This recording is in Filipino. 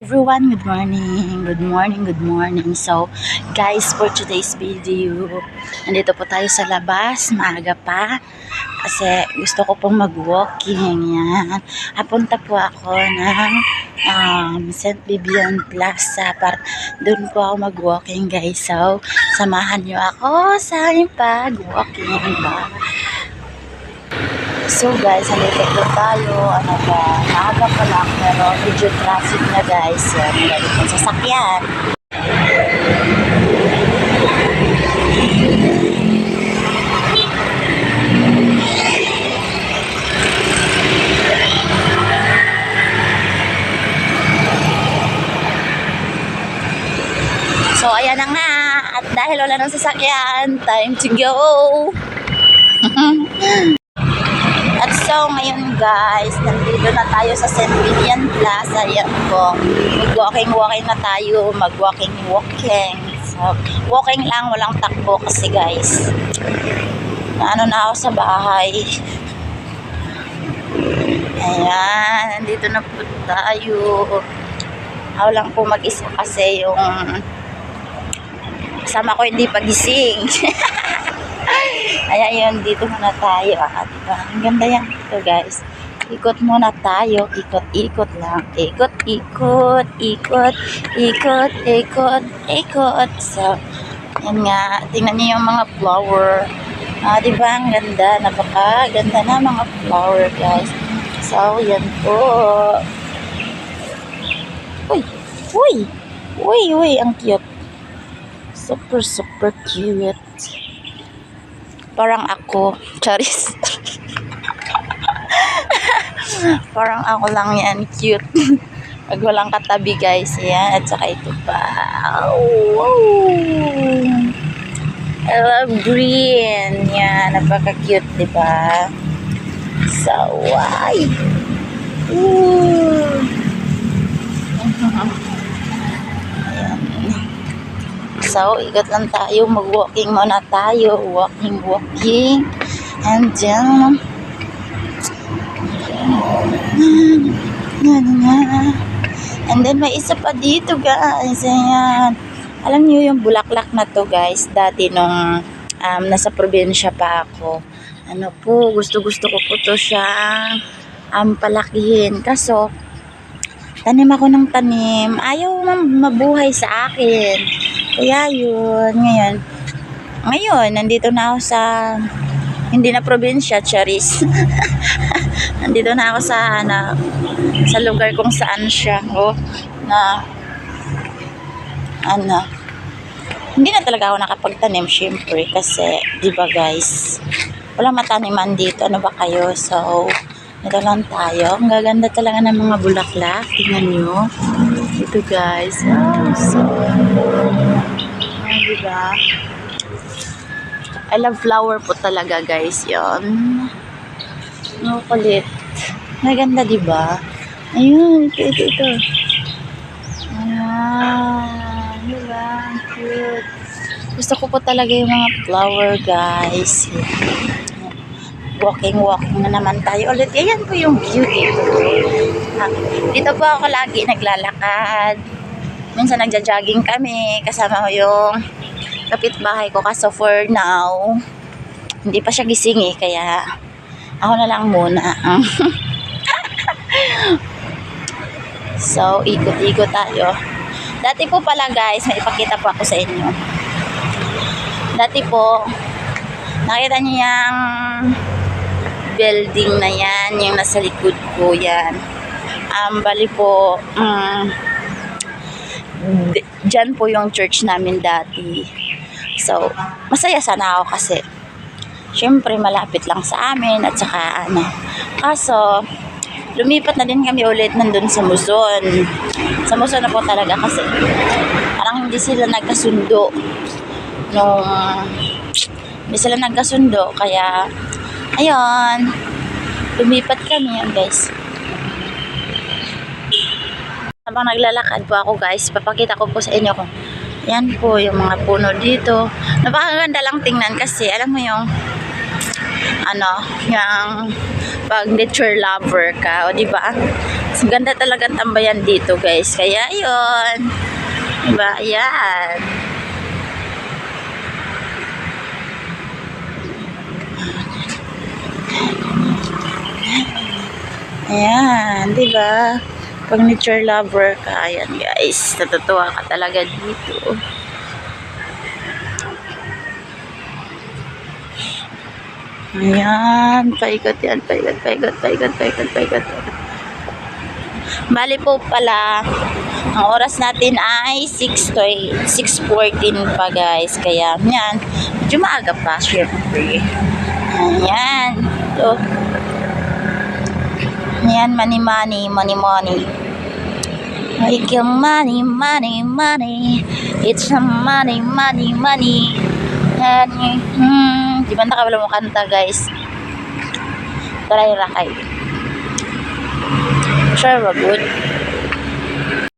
Everyone, good morning, good morning, good morning. So, guys, for today's video, nandito po tayo sa labas, maaga pa, kasi gusto ko pong mag-walking, yan. Papunta po ako ng St. Vivian Plaza, para doon po ako mag-walking, guys. So, samahan nyo ako sa aking pag-walking ba. So guys, nandito po tayo, maaga pa lang, pero medyo traffic na guys, yan, galit ng sasakyan. So ayan na nga, at dahil wala ng sasakyan, time to go! At so, ngayon guys, nandito na tayo sa St. Vivian Plaza. Yan po. Mag-walking na tayo. Mag-walking. So, walking lang, walang takbo kasi guys. Na ako sa bahay. Ayan, nandito na po tayo. Ako lang po mag-isa kasi yung kasama ko hindi pagising. Ayan yun, dito muna tayo. Diba? Ang ganda yan ito guys. Ikot muna tayo. Ikot lang. Ikot. So, yan nga. Tingnan niyo yung mga flower. Diba? Ang ganda. Napaka-ganda na mga flower guys. So, yan po. Uy. Ang cute. Super cute. Parang ako, charis. Parang ako lang yan, cute. Pag walang katabi guys, yan. At saka ito pa. Wow. I love green. Yan, napaka-cute, diba? So, why? Ooh. So, ikot lang tayo. Mag-walking muna tayo. Walking. And then, and then may isa pa dito guys. Ayan. Alam niyo yung bulaklak na to guys. Dati nung nasa probinsya pa ako. Gusto ko po to siya palakihin. Kaso, tanim ako ng tanim. Ayaw mabuhay sa akin. Kaya yun, ngayon, nandito na ako sa, hindi na probinsya, charis. Nandito na ako sa lugar kung saan siya, hindi na talaga ako nakapagtanim, syempre, kasi, di ba guys, wala mataniman dito, ano ba kayo, so, ito lang tayo, ang gaganda talaga ng mga bulaklak, tingnan nyo, ito guys, so, diba? I love flower po talaga guys, yun. Kulit. Maganda diba? Ayun, ito. Ayan, diba? Cute. Gusto ko po talaga yung mga flower guys. Walking na naman tayo ulit. Ayan po yung view dito. Dito po ako lagi naglalakad. Minsan nagja-jogging kami. Kasama ko yung kapitbahay ko. Kaso for now, hindi pa siya gising kaya ako na lang muna. So, ikot tayo. Dati po pala guys, may ipakita po ako sa inyo. Dati po, nakita niyo yung building na yan, yung nasa likod ko yan. Bali po, dyan po yung church namin dati. So, masaya sana ako kasi syempre malapit lang sa amin at saka kaso lumipat na din kami ulit nandun sa Muson. Sa Muson na po talaga kasi parang hindi sila nagkasundo kaya ayun, lumipat kami guys. Habang naglalakad po ako guys, papakita ko po sa inyo kung yan po yung mga puno dito. Napakaganda lang tingnan kasi alam mo yung yung pag nature lover ka, o di ba? Mas ganda talaga tambayan dito, guys. Kaya yon, di ba? Ayan. Ayan, di ba? Pag nature lover ka, ayan guys, natutuwa ka talaga dito. Ayan, paikot yan, paikot. Bali po pala, ang oras natin ay 6:14 pa guys. Kaya yan, medyo maaga pa syempre. Ayan, ito. Ayan, money. Make your money. It's a money. Di ba nakawala mo kanta guys? Try rakay. Sure, good.